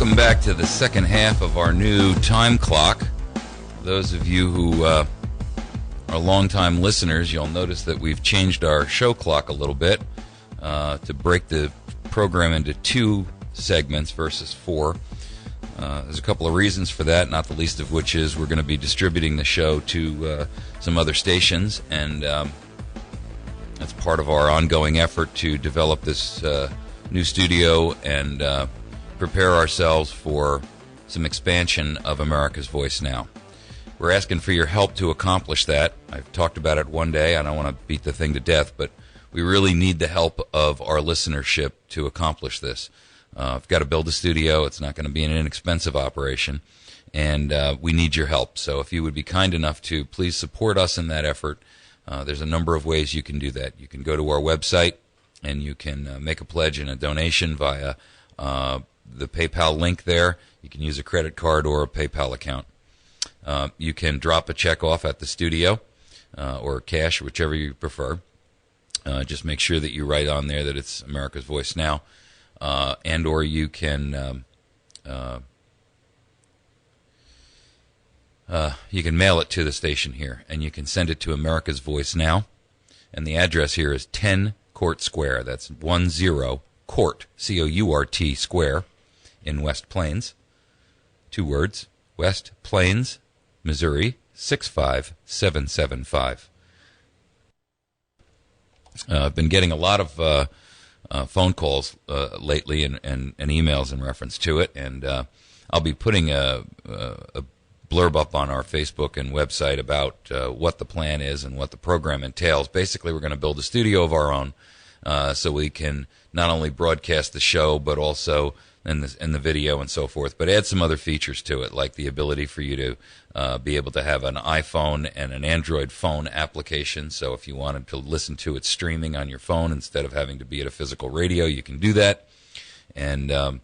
Welcome back to the second half of our new time clock. Those of you who are longtime listeners, you'll notice that we've changed our show clock a little bit to break the program into 2 segments versus 4. There's a couple of reasons for that, not the least of which is we're going to be distributing the show to some other stations, and that's part of our ongoing effort to develop this new studio and prepare ourselves for some expansion of America's Voice Now. We're asking for your help to accomplish that. I've talked about it one day. I don't want to beat the thing to death, but we really need the help of our listenership to accomplish this. I've got to build a studio. It's not going to be an inexpensive operation, and we need your help. So if you would be kind enough to please support us in that effort, there's a number of ways you can do that. You can go to our website, and you can make a pledge and a donation via the PayPal link there. You can use a credit card or a PayPal account. You can drop a check off at the studio or cash, whichever you prefer. Just make sure that you write on there that it's America's Voice Now. And or you can mail it to the station here, and you can send it to America's Voice Now. And the address here is 10 Court Square. That's 10 Court, C-O-U-R-T, Square, in West Plains. 2 words, West Plains, Missouri, 65775. I've been getting a lot of phone calls lately and emails in reference to it, and I'll be putting a blurb up on our Facebook and website about what the plan is and what the program entails. Basically, we're going to build a studio of our own so we can not only broadcast the show, but also in the video and so forth, but add some other features to it, like the ability for you to be able to have an iPhone and an Android phone application. So if you wanted to listen to it streaming on your phone instead of having to be at a physical radio, you can do that. And in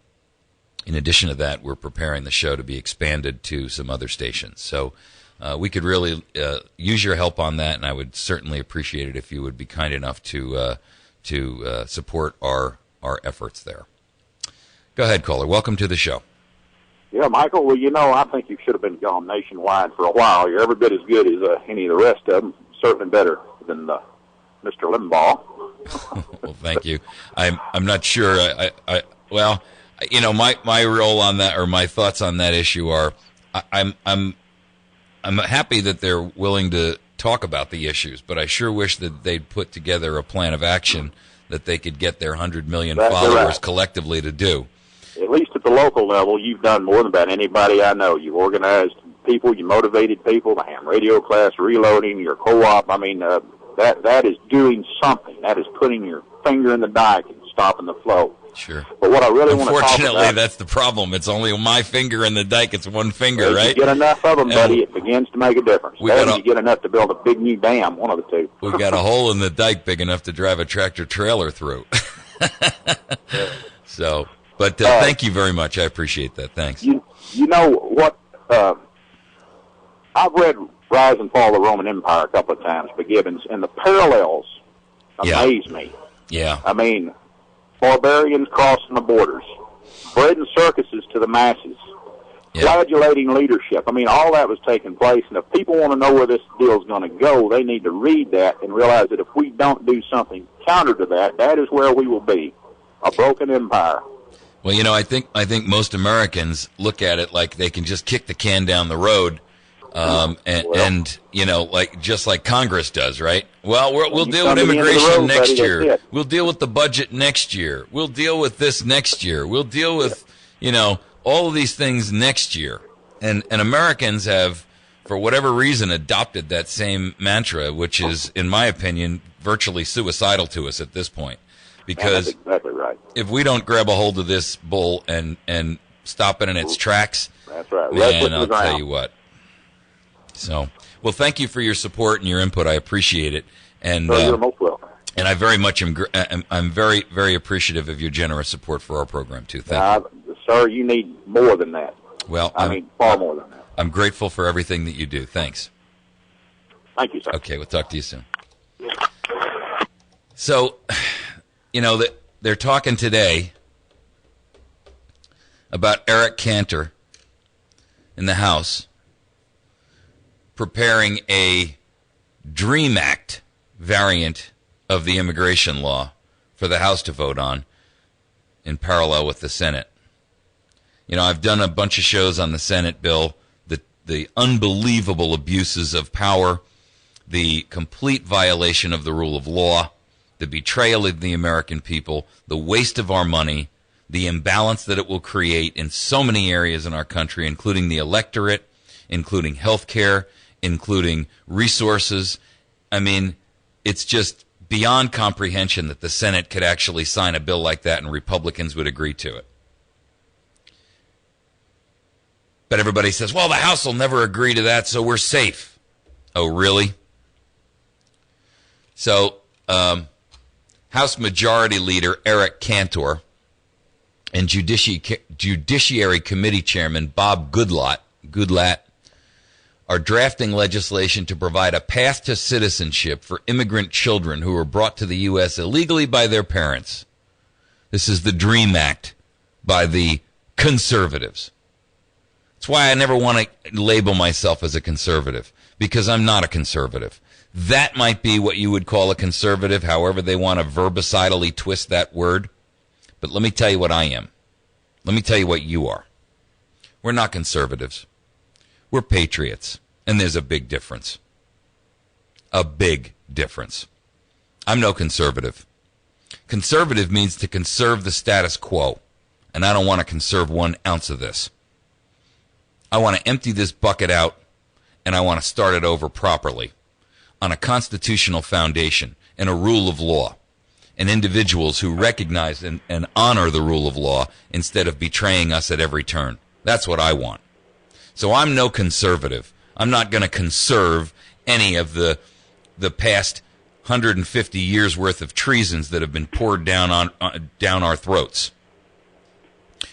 addition to that, we're preparing the show to be expanded to some other stations. So we could really use your help on that, and I would certainly appreciate it if you would be kind enough to support our efforts there. Go ahead, caller. Welcome to the show. Yeah, Michael, well, I think you should have been gone nationwide for a while. You're every bit as good as any of the rest of them. Certainly better than Mr. Limbaugh. Well, thank you. I'm not sure. My role on that, or my thoughts on that issue are, I'm happy that they're willing to talk about the issues, but I sure wish that they'd put together a plan of action that they could get their 100 million followers collectively to do. At least at the local level, you've done more than about anybody I know. You've organized people, you motivated people, the ham radio class, reloading, your co-op. I mean, that is doing something. That is putting your finger in the dike and stopping the flow. Sure. But what I really want to talk about... Unfortunately, that's the problem. It's only my finger in the dike. It's one finger, right? If you get enough of them, buddy, it begins to make a difference. You get enough to build a big new dam, one of the two. We've got a hole in the dike big enough to drive a tractor-trailer through. So... But thank you very much. I appreciate that. Thanks. You know what? I've read Rise and Fall of the Roman Empire a couple of times by Gibbons, and the parallels amaze me. Yeah. I mean, barbarians crossing the borders, breeding circuses to the masses, flagellating leadership. I mean, all that was taking place, and if people want to know where this deal is going to go, they need to read that and realize that if we don't do something counter to that, that is where we will be, a broken empire. Well, I think most Americans look at it like they can just kick the can down the road, just like Congress does, right? Well, we'll deal with immigration next year. We'll deal with the budget next year. We'll deal with this next year. We'll deal with, all of these things next year. And Americans have, for whatever reason, adopted that same mantra, which is, in my opinion, virtually suicidal to us at this point. Because that's exactly right. If we don't grab a hold of this bull and stop it in its tracks, that's right. Man, I'll tell you what. So, well, thank you for your support and your input. I appreciate it. And you're most welcome. And I very much I'm very, very appreciative of your generous support for our program too. Thank you, sir. You need more than that. Well, far more than that. I'm grateful for everything that you do. Thanks. Thank you, sir. Okay, we'll talk to you soon. So, they're talking today about Eric Cantor in the House preparing a DREAM Act variant of the immigration law for the House to vote on in parallel with the Senate. You know, I've done a bunch of shows on the Senate bill, the unbelievable abuses of power, the complete violation of the rule of law, the betrayal of the American people, the waste of our money, the imbalance that it will create in so many areas in our country, including the electorate, including health care, including resources. I mean, it's just beyond comprehension that the Senate could actually sign a bill like that and Republicans would agree to it. But everybody says, well, the House will never agree to that, so we're safe. Oh, really? So, House Majority Leader Eric Cantor and Judiciary Committee Chairman Bob Goodlatte are drafting legislation to provide a path to citizenship for immigrant children who were brought to the U.S. illegally by their parents. This is the DREAM Act by the conservatives. That's why I never want to label myself as a conservative, because I'm not a conservative. That might be what you would call a conservative, however they want to verbicidally twist that word. But let me tell you what I am. Let me tell you what you are. We're not conservatives. We're patriots, and there's a big difference. A big difference. I'm no conservative. Conservative means to conserve the status quo, and I don't want to conserve 1 ounce of this. I want to empty this bucket out, and I want to start it over properly on a constitutional foundation and a rule of law and individuals who recognize and honor the rule of law instead of betraying us at every turn. That's what I want. So I'm no conservative. I'm not going to conserve any of the past 150 years worth of treasons that have been poured down our throats.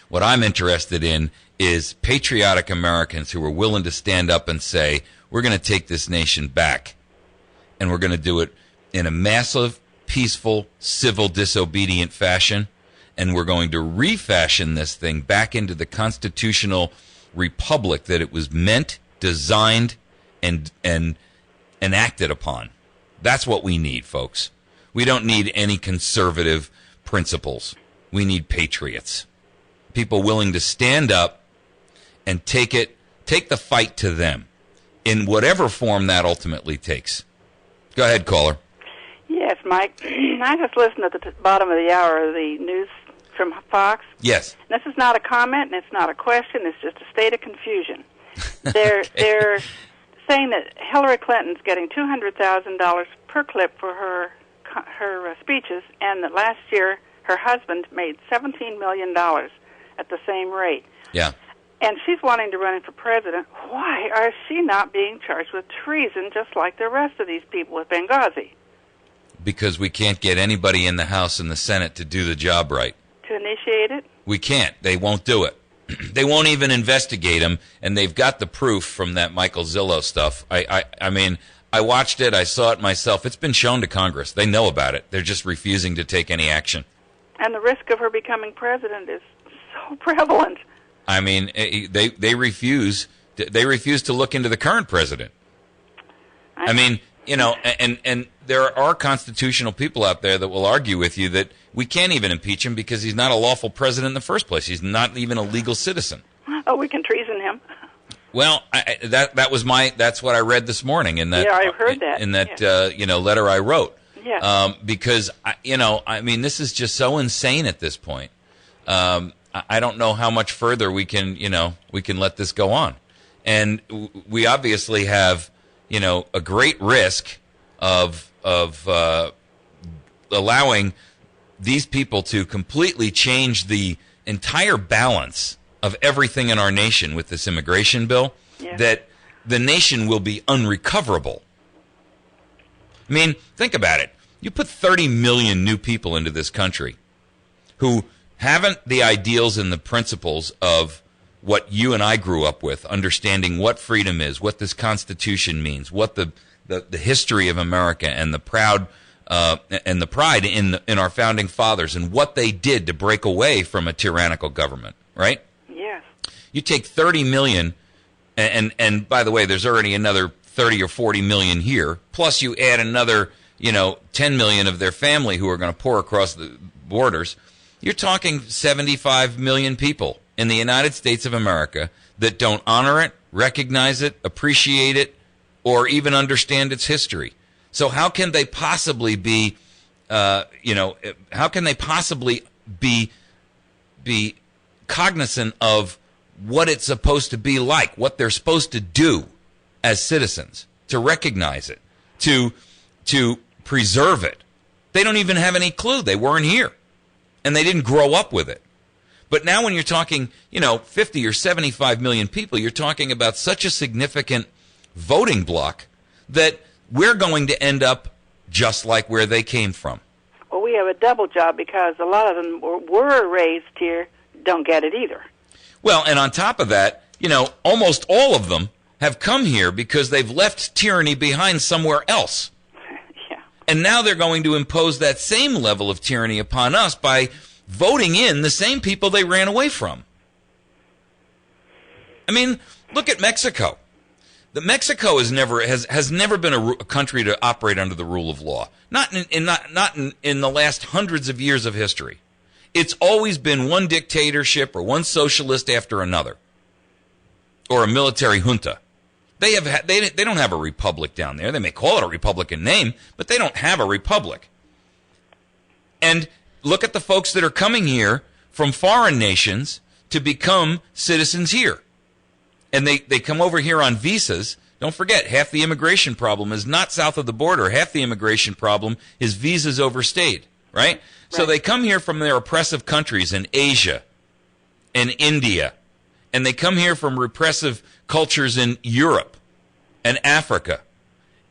What I'm interested in is patriotic Americans who are willing to stand up and say, we're going to take this nation back, and we're going to do it in a massive, peaceful, civil, disobedient fashion, and we're going to refashion this thing back into the constitutional republic that it was meant, designed, and enacted upon. That's what we need, folks. We don't need any conservative principles. We need patriots. People willing to stand up and take the fight to them in whatever form that ultimately takes. Go ahead, caller. Yes, Mike. I just listened at the bottom of the hour of the news from Fox. Yes. This is not a comment, and it's not a question. It's just a state of confusion. They're saying that Hillary Clinton's getting $200,000 per clip for her speeches, and that last year her husband made $17 million at the same rate. Yeah. And she's wanting to run for president. Why is she not being charged with treason just like the rest of these people with Benghazi? Because we can't get anybody in the House and the Senate to do the job right. To initiate it? We can't. They won't do it. They won't even investigate him, and they've got the proof from that Michael Zillow stuff. I mean, I watched it. I saw it myself. It's been shown to Congress. They know about it. They're just refusing to take any action. And the risk of her becoming president is so prevalent. I mean, they refuse. They refuse to look into the current president. I mean, you know, and there are constitutional people out there that will argue with you that we can't even impeach him because he's not a lawful president in the first place. He's not even a legal citizen. Oh, we can treason him. Well, that's what I read this morning in that. Yeah, I heard that. In that letter I wrote. Yeah. Because I mean, this is just so insane at this point. I don't know how much further we can let this go on, and we obviously have a great risk of allowing these people to completely change the entire balance of everything in our nation with this immigration bill. Yeah. That the nation will be unrecoverable. I mean, think about it. You put 30 million new people into this country who haven't the ideals and the principles of what you and I grew up with, understanding what freedom is, what this Constitution means, what the history of America and the pride in our founding fathers and what they did to break away from a tyrannical government, right? You take 30 million, and by the way, there's already another 30 or 40 million here. Plus, you add another, 10 million of their family who are going to pour across the borders. You're talking 75 million people in the United States of America that don't honor it, recognize it, appreciate it, or even understand its history. So how can they possibly be, how can they possibly be cognizant of what it's supposed to be like, what they're supposed to do as citizens, to recognize it, to preserve it? They don't even have any clue. They weren't here, and they didn't grow up with it. But now when you're talking, 50 or 75 million people, you're talking about such a significant voting bloc that we're going to end up just like where they came from. Well, we have a double job because a lot of them were raised here, don't get it either. Well, and on top of that, almost all of them have come here because they've left tyranny behind somewhere else. Yeah. And now they're going to impose that same level of tyranny upon us by voting in the same people they ran away from. I mean, look at Mexico. Mexico has never been a country to operate under the rule of law. Not in the last hundreds of years of history. It's always been one dictatorship or one socialist after another, or a military junta. They don't have a republic down there. They may call it a republican name, but they don't have a republic. And look at the folks that are coming here from foreign nations to become citizens here. And they come over here on visas. Don't forget, half the immigration problem is not south of the border. Half the immigration problem is visas overstayed, right? So they come here from their oppressive countries in Asia and India. And they come here from repressive cultures in Europe and Africa.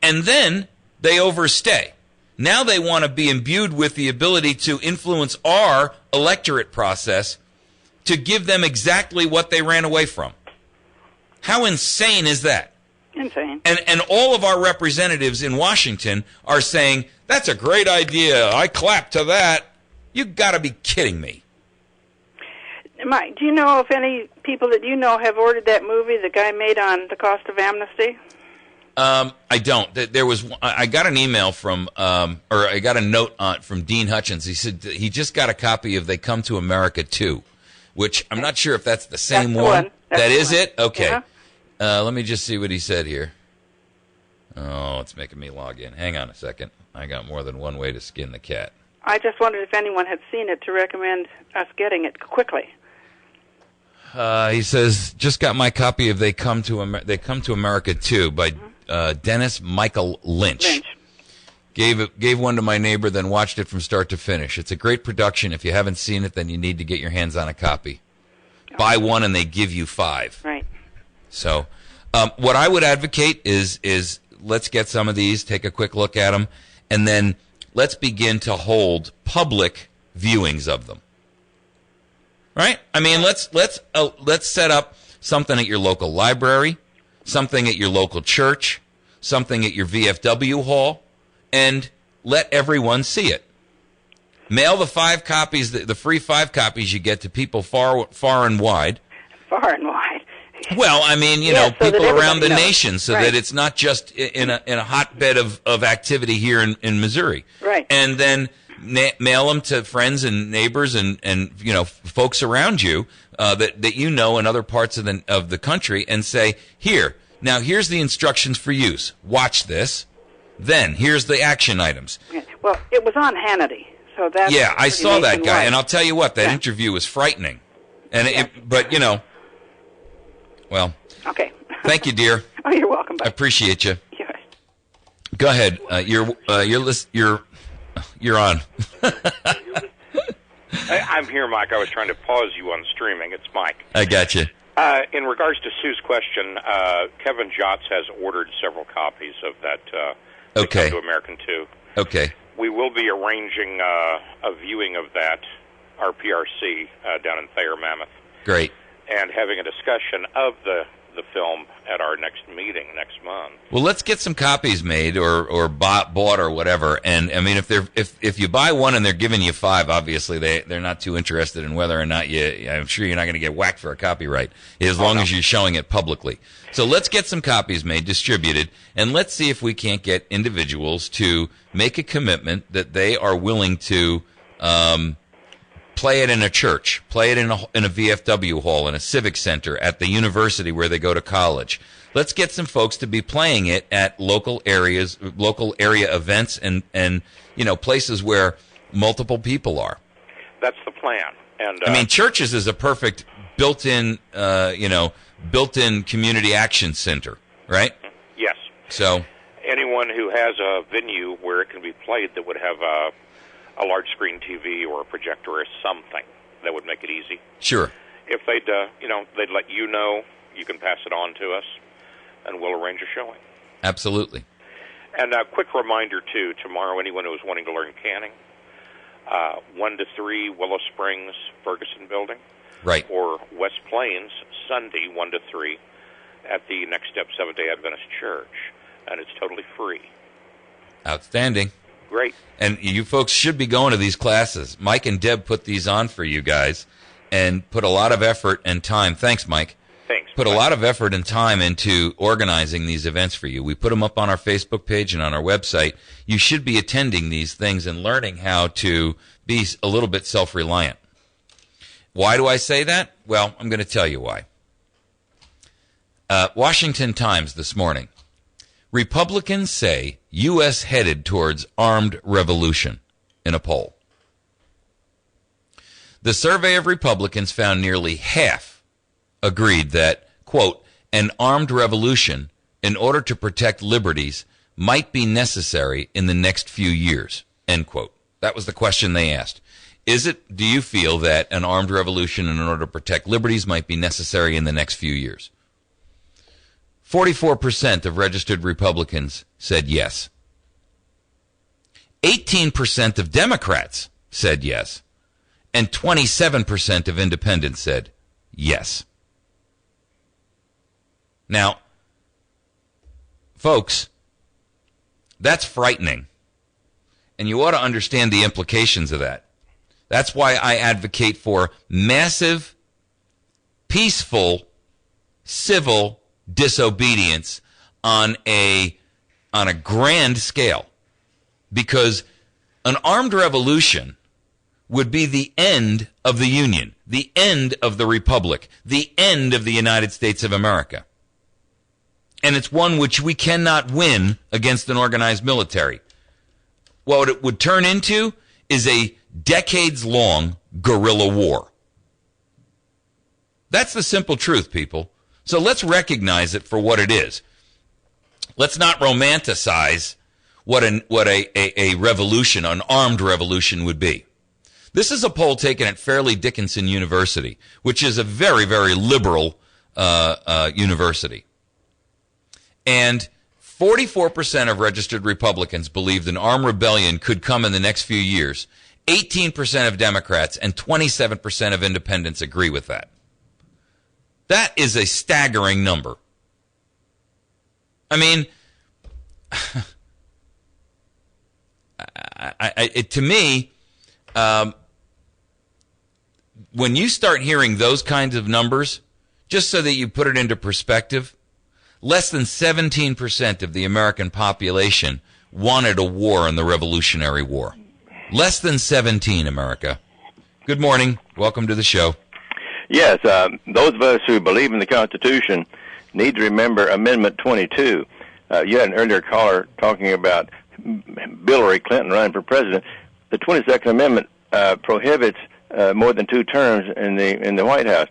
And then they overstay. Now they want to be imbued with the ability to influence our electorate process to give them exactly what they ran away from. How insane is that? Insane. And all of our representatives in Washington are saying, that's a great idea. I clap to that. You got to be kidding me. Mike, do you know if any people that you know have ordered that movie the guy made on the cost of amnesty? I don't. I got an email from, or I got a note from Dean Hutchins. He said he just got a copy of They Come to America 2, which I'm not sure if that's the same one. That is it? Okay. Uh-huh. Let me just see what he said here. Oh, it's making me log in. Hang on a second. I got more than one way to skin the cat. I just wondered if anyone had seen it to recommend us getting it quickly. He says, just got my copy of They Come to America 2 by Dennis Michael Lynch. Gave one to my neighbor, then watched it from start to finish. It's a great production. If you haven't seen it, then you need to get your hands on a copy. Buy one and they give you 5. Right. So what I would advocate is let's get some of these, take a quick look at them, and then let's begin to hold public viewings of them. Right? I mean, let's set up something at your local library, something at your local church, something at your VFW hall, and let everyone see it. Mail the 5 copies, the free 5 copies you get to people far and wide. Far and wide. Well, I mean, so people around the nation, so that it's not just in a hotbed of activity here in Missouri. Right. And then mail them to friends and neighbors and folks around you that you know in other parts of the country, and say, here's the instructions for use. Watch this. Then here's the action items. Well, it was on Hannity, so that's I saw that guy, and I'll tell you what, that interview was frightening. And well. Okay. Thank you, dear. Oh, you're welcome. Bye. I appreciate you. Yes. Go ahead. You're on. I'm here, Mike. I was trying to pause you on streaming. It's Mike. I got you. In regards to Sue's question, Kevin Jotz has ordered several copies of that Okay. Come to American 2. Okay. We will be arranging a viewing of that, our PRC, down in Thayer, Mammoth. Great. And having a discussion of the the film at our next meeting next month. Well, let's get some copies made or bought or whatever. And I mean, if you buy one and they're giving you 5, obviously they're not too interested in whether or not I'm sure you're not going to get whacked for a copyright as long as you're showing it publicly. So let's get some copies made, distributed, and let's see if we can't get individuals to make a commitment that they are willing to play it in a church, play it in a VFW hall, in a civic center, at the university where they go to college. Let's get some folks to be playing it at local area events and places where multiple people are. That's the plan. And I mean, churches is a perfect built-in community action center, right? Yes. So anyone who has a venue where it can be played that would have a large screen TV or a projector or something that would make it easy. Sure. If they'd let you know, you can pass it on to us, and we'll arrange a showing. Absolutely. And a quick reminder, too, tomorrow, anyone who's wanting to learn canning, 1 to 3, Willow Springs, Ferguson Building. Right. Or West Plains, Sunday, 1 to 3, at the Next Step Seventh-day Adventist Church. And it's totally free. Outstanding. Great. And you folks should be going to these classes. Mike and Deb put these on for you guys and put a lot of effort and time. Thanks, Mike. Thanks. Put a lot of effort and time into organizing these events for you. We put them up on our Facebook page and on our website. You should be attending these things and learning how to be a little bit self-reliant. Why do I say that? Well, I'm going to tell you why. Washington Times this morning. Republicans say U.S. headed towards armed revolution in a poll. The survey of Republicans found nearly half agreed that, quote, an armed revolution in order to protect liberties might be necessary in the next few years, end quote. That was the question they asked. Do you feel that an armed revolution in order to protect liberties might be necessary in the next few years? 44% of registered Republicans said yes. 18% of Democrats said yes. And 27% of independents said yes. Now, folks, that's frightening. And you ought to understand the implications of that. That's why I advocate for massive, peaceful, civil disobedience on a grand scale, because an armed revolution would be the end of the Union, the end of the Republic, the end of the United States of America. And it's one which we cannot win against an organized military. What it would turn into is a decades-long guerrilla war. That's the simple truth, people. So let's recognize it for what it is. Let's not romanticize what a revolution, an armed revolution would be. This is a poll taken at Fairleigh Dickinson University, which is a very, very liberal university. And 44% of registered Republicans believed an armed rebellion could come in the next few years. 18% of Democrats and 27% of independents agree with that. That is a staggering number. I mean, to me, when you start hearing those kinds of numbers, just so that you put it into perspective, less than 17% of the American population wanted a war in the Revolutionary War. Less than 17, America. Good morning. Welcome to the show. Yes, those of us who believe in the Constitution need to remember Amendment 22. You had an earlier caller talking about Hillary Clinton running for president. The 22nd Amendment prohibits more than 2 terms in the White House,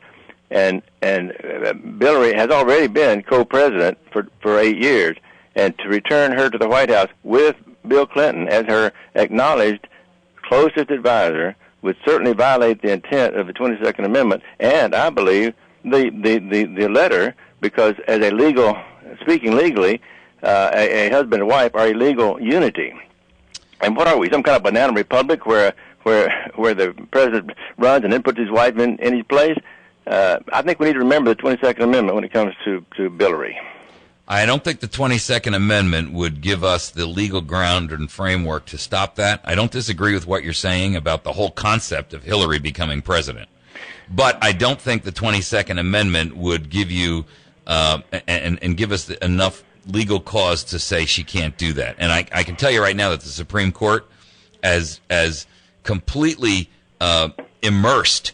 and Hillary has already been co-president for 8 years, and to return her to the White House with Bill Clinton as her acknowledged closest advisor would certainly violate the intent of the 22nd Amendment, and I believe the letter, because as speaking legally, a husband and wife are a legal unity. And what are we, some kind of banana republic where the president runs and then puts his wife in his place? I think we need to remember the 22nd Amendment when it comes to Hillary. I don't think the 22nd Amendment would give us the legal ground and framework to stop that. I don't disagree with what you're saying about the whole concept of Hillary becoming president. But I don't think the 22nd Amendment would give you and give us enough legal cause to say she can't do that. And I can tell you right now that the Supreme Court, as completely immersed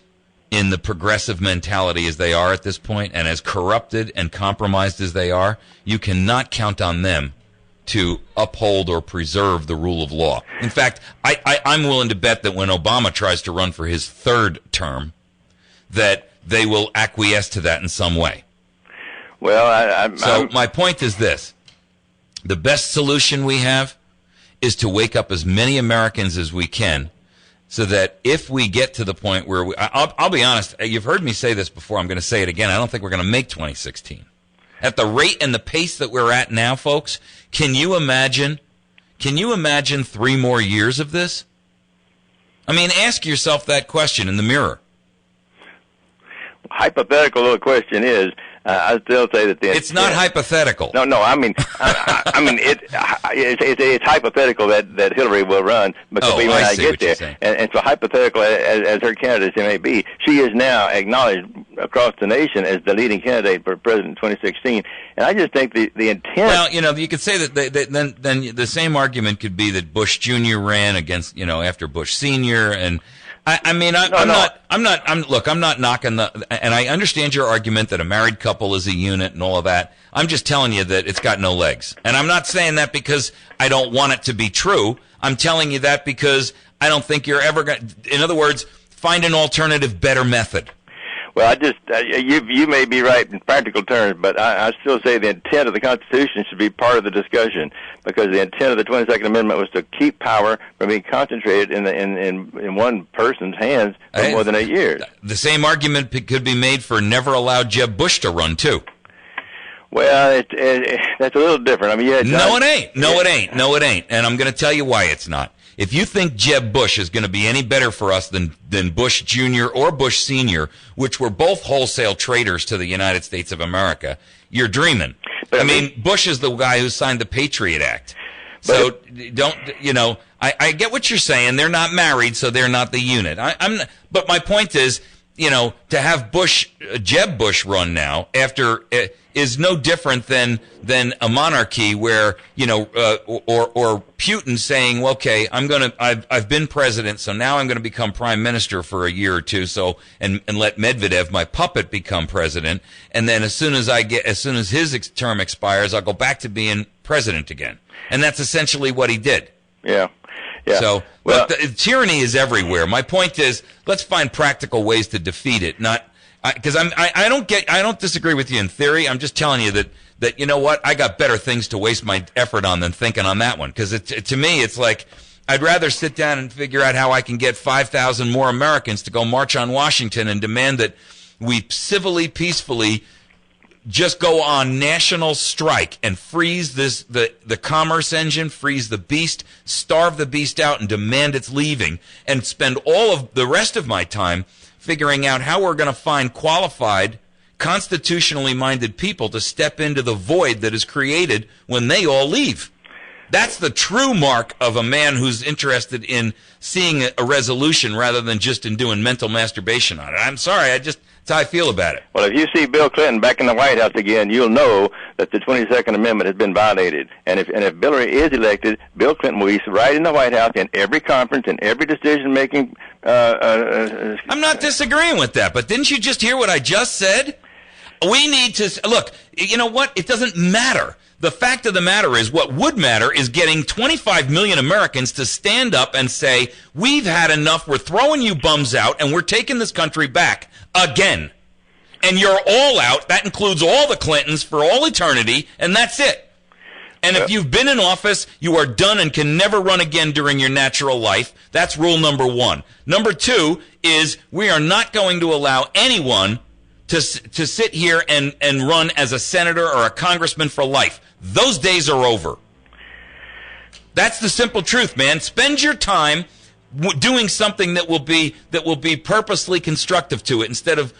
in the progressive mentality as they are at this point, and as corrupted and compromised as they are, you cannot count on them to uphold or preserve the rule of law. In fact, I'm willing to bet that when Obama tries to run for his third term, that they will acquiesce to that in some way. Well, So my point is this. The best solution we have is to wake up as many Americans as we can, so that if we get to the point where I'll be honest, you've heard me say this before, I'm going to say it again, I don't think we're going to make 2016. At the rate and the pace that we're at now, folks, can you imagine 3 more years of this? I mean, ask yourself that question in the mirror. Hypothetical little question is, I still say that it's not hypothetical. No. I mean, it's hypothetical that Hillary will run because when I get there, and so hypothetical as her candidacy may be, she is now acknowledged across the nation as the leading candidate for president in 2016. And I just think the intent. Well, you could say that then the same argument could be that Bush Jr. ran against after Bush Sr. and. I'm not knocking and I understand your argument that a married couple is a unit and all of that. I'm just telling you that it's got no legs. And I'm not saying that because I don't want it to be true. I'm telling you that because I don't think you're ever going to, in other words, find an alternative, better method. Well, you may be right in practical terms, but I still say the intent of the Constitution should be part of the discussion, because the intent of the 22nd Amendment was to keep power from being concentrated in one person's hands for more than 8 years. The same argument could be made for never allowed Jeb Bush to run, too. Well, that's a little different. I mean, No, it ain't. And I'm going to tell you why it's not. If you think Jeb Bush is going to be any better for us than Bush Jr. or Bush Sr., which were both wholesale traitors to the United States of America, you're dreaming. But I mean, Bush is the guy who signed the Patriot Act. So I get what you're saying. They're not married, so they're not the unit. But my point is, to have Jeb Bush run now after is no different than a monarchy where or Putin saying, well, okay, I've been president, so now I'm going to become prime minister for a year or two, and let Medvedev, my puppet, become president, and then as soon as his term expires, I'll go back to being president again, and that's essentially what he did. Yeah. Yeah. So, look, tyranny is everywhere. My point is, let's find practical ways to defeat it. Because I don't disagree with you in theory. I'm just telling you that you know what, I got better things to waste my effort on than thinking on that one. Because to me, it's like I'd rather sit down and figure out how I can get 5,000 more Americans to go march on Washington and demand that we civilly, peacefully just go on national strike and freeze the commerce engine, freeze the beast, starve the beast out and demand its leaving, and spend all of the rest of my time figuring out how we're going to find qualified, constitutionally minded people to step into the void that is created when they all leave. That's the true mark of a man who's interested in seeing a resolution rather than just in doing mental masturbation on it. I'm sorry, that's how I feel about it. Well, if you see Bill Clinton back in the White House again, you'll know that the 22nd Amendment has been violated. And if Hillary is elected, Bill Clinton will be right in the White House in every conference, in every decision-making. I'm not disagreeing with that, but didn't you just hear what I just said? We need to look. You know what? It doesn't matter. The fact of the matter is, what would matter is getting 25 million Americans to stand up and say, we've had enough, we're throwing you bums out, and we're taking this country back again. And you're all out. That includes all the Clintons for all eternity, and that's it. And if you've been in office, you are done and can never run again during your natural life. That's rule number one. Number two is we are not going to allow anyone to sit here and run as a senator or a congressman for life. Those days are over. That's the simple truth, man. Spend your time doing something that will be purposely constructive to it instead of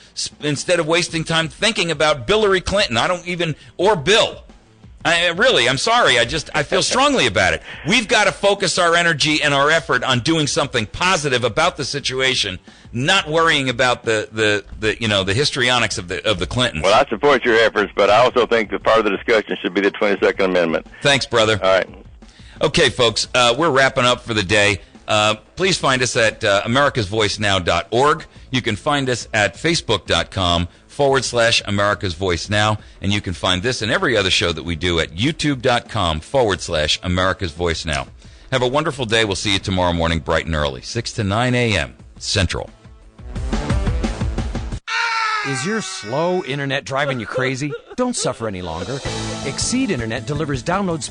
wasting time thinking about Hillary Clinton. Or Bill. I'm sorry. I feel strongly about it. We've got to focus our energy and our effort on doing something positive about the situation, not worrying about the histrionics of the Clintons. Well, I support your efforts, but I also think that part of the discussion should be the 22nd Amendment. Thanks, brother. All right. Okay, folks, we're wrapping up for the day. Please find us at americasvoicenow.org. You can find us at facebook.com/America's Voice Now. And you can find this and every other show that we do at youtube.com/America's Voice Now. Have a wonderful day. We'll see you tomorrow morning bright and early, 6 to 9 a.m. Central. Is your slow internet driving you crazy? Don't suffer any longer. Exceed Internet delivers download